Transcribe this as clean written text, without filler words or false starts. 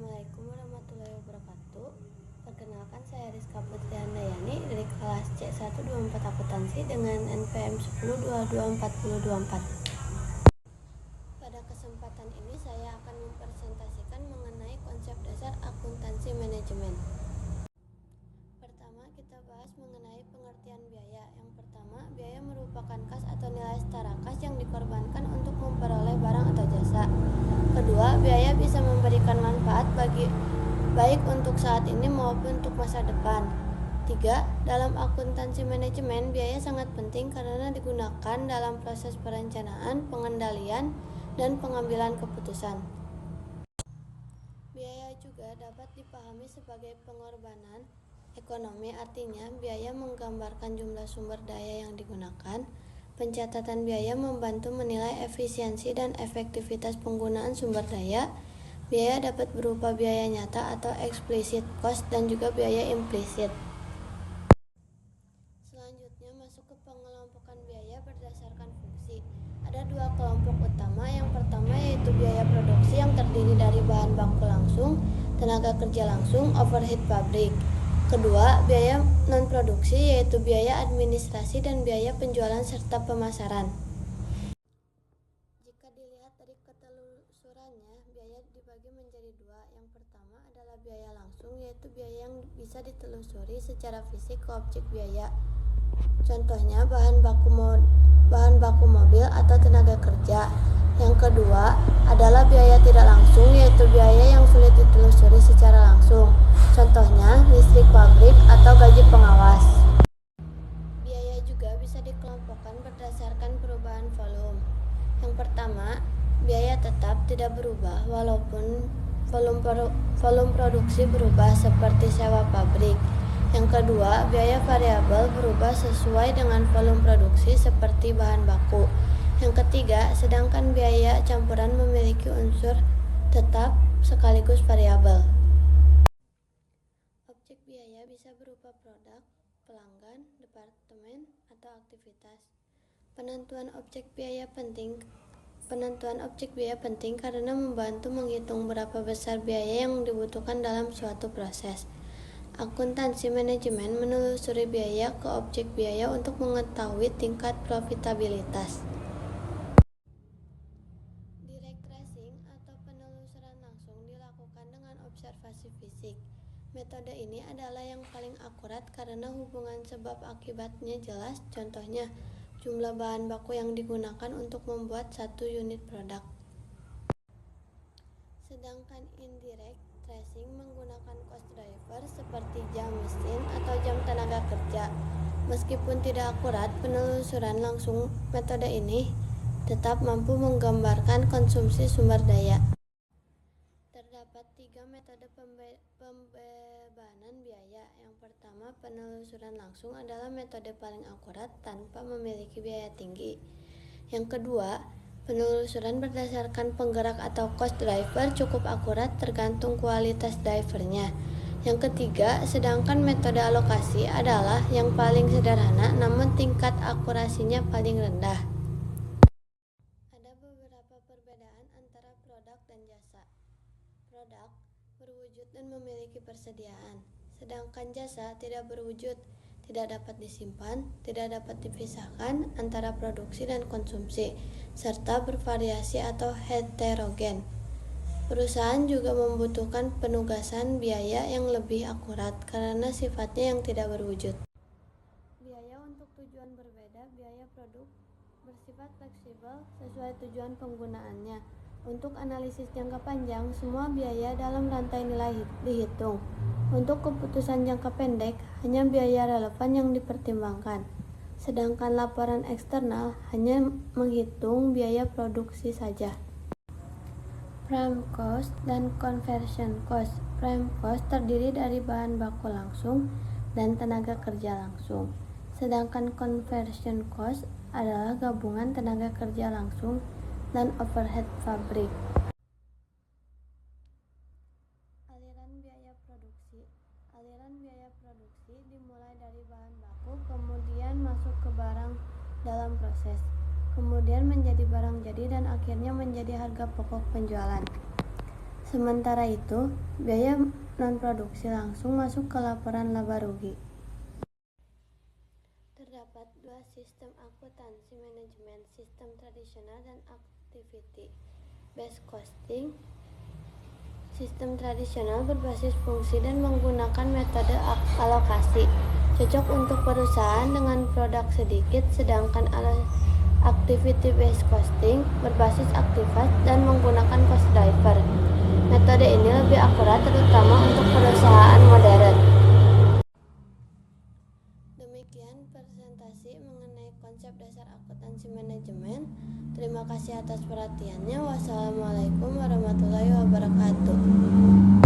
Assalamualaikum warahmatullahi wabarakatuh. Perkenalkan, saya Rizka Putri Handayani dari kelas C124 Akuntansi dengan NPM 10224024. Pada kesempatan ini saya akan mempresentasikan mengenai konsep dasar akuntansi manajemen. Pertama, kita bahas mengenai pengertian biaya. Yang pertama, biaya merupakan kas atau nilai setara kas yang dikorbankan untuk memperoleh barang atau jasa. Kedua, biaya bisa memberikan manfaat baik untuk saat ini maupun untuk masa depan. Tiga, dalam akuntansi manajemen, biaya sangat penting karena digunakan dalam proses perencanaan, pengendalian, dan pengambilan keputusan. Biaya juga dapat dipahami sebagai pengorbanan ekonomi, artinya biaya menggambarkan jumlah sumber daya yang digunakan. Pencatatan biaya membantu menilai efisiensi dan efektivitas penggunaan sumber daya. Biaya dapat berupa biaya nyata atau explicit cost dan juga biaya implisit. Selanjutnya masuk ke pengelompokan biaya berdasarkan fungsi. Ada dua kelompok utama. Yang pertama yaitu biaya produksi yang terdiri dari bahan baku langsung, tenaga kerja langsung, overhead pabrik. Kedua, biaya non-produksi yaitu biaya administrasi dan biaya penjualan serta pemasaran. Jika dilihat dari ketelusurannya, biaya dibagi menjadi dua. Yang pertama adalah biaya langsung, yaitu biaya yang bisa ditelusuri secara fisik ke objek biaya. Contohnya bahan baku mobil atau tenaga kerja. Yang kedua adalah biaya tidak langsung, yaitu biaya yang sulit ditelusuri secara langsung. Contohnya listrik pabrik atau gaji pengawas. Biaya juga bisa dikelompokkan berdasarkan perubahan volume. Yang pertama, biaya tetap tidak berubah walaupun volume produksi berubah seperti sewa pabrik. Yang kedua, biaya variabel berubah sesuai dengan volume produksi seperti bahan baku. Yang ketiga, sedangkan biaya campuran memiliki unsur tetap sekaligus variabel. Objek biaya bisa berupa produk, pelanggan, departemen, atau aktivitas. Penentuan objek biaya penting karena membantu menghitung berapa besar biaya yang dibutuhkan dalam suatu proses. Akuntansi manajemen menelusuri biaya ke objek biaya untuk mengetahui tingkat profitabilitas. Direct tracing atau penelusuran langsung dilakukan dengan observasi fisik. Metode ini adalah yang paling akurat karena hubungan sebab akibatnya jelas. Contohnya, jumlah bahan baku yang digunakan untuk membuat satu unit produk. Sedangkan indirect tracing menggunakan cost driver seperti jam mesin atau jam tenaga kerja. Meskipun tidak akurat, penelusuran langsung metode ini tetap mampu menggambarkan konsumsi sumber daya. Terdapat 3 metode pembebanan biaya. Yang pertama, penelusuran langsung adalah metode paling akurat tanpa memiliki biaya tinggi. Yang kedua, penelusuran berdasarkan penggerak atau cost driver cukup akurat tergantung kualitas drivernya. Yang ketiga, sedangkan metode alokasi adalah yang paling sederhana namun tingkat akurasinya paling rendah. Ada beberapa perbedaan antara produk dan jasa. Produk berwujud dan memiliki persediaan, sedangkan jasa tidak berwujud, tidak dapat disimpan, tidak dapat dipisahkan antara produksi dan konsumsi, serta bervariasi atau heterogen. Perusahaan juga membutuhkan penugasan biaya yang lebih akurat karena sifatnya yang tidak berwujud. Biaya untuk tujuan berbeda. Biaya produk bersifat fleksibel sesuai tujuan penggunaannya. Untuk analisis jangka panjang, semua biaya dalam rantai nilai dihitung. Untuk keputusan jangka pendek, hanya biaya relevan yang dipertimbangkan. Sedangkan laporan eksternal hanya menghitung biaya produksi saja. Prime cost dan conversion cost. Prime cost terdiri dari bahan baku langsung dan tenaga kerja langsung. Sedangkan conversion cost adalah gabungan tenaga kerja langsung dan overhead pabrik. Aliran biaya produksi. Aliran biaya produksi dimulai dari bahan baku, kemudian masuk ke barang dalam proses, kemudian menjadi barang jadi dan akhirnya menjadi harga pokok penjualan. Sementara itu, biaya non-produksi langsung masuk ke laporan laba rugi. Terdapat dua sistem akuntansi manajemen, sistem tradisional dan activity based costing. Sistem tradisional berbasis fungsi dan menggunakan metode alokasi, cocok untuk perusahaan dengan produk sedikit, sedangkan activity based costing berbasis aktivitas dan menggunakan cost driver. Metode ini lebih akurat terutama untuk perusahaan modern. Demikian presentasi mengenai konsep dasar akuntansi manajemen. Terima kasih atas perhatiannya. Wassalamualaikum warahmatullahi wabarakatuh.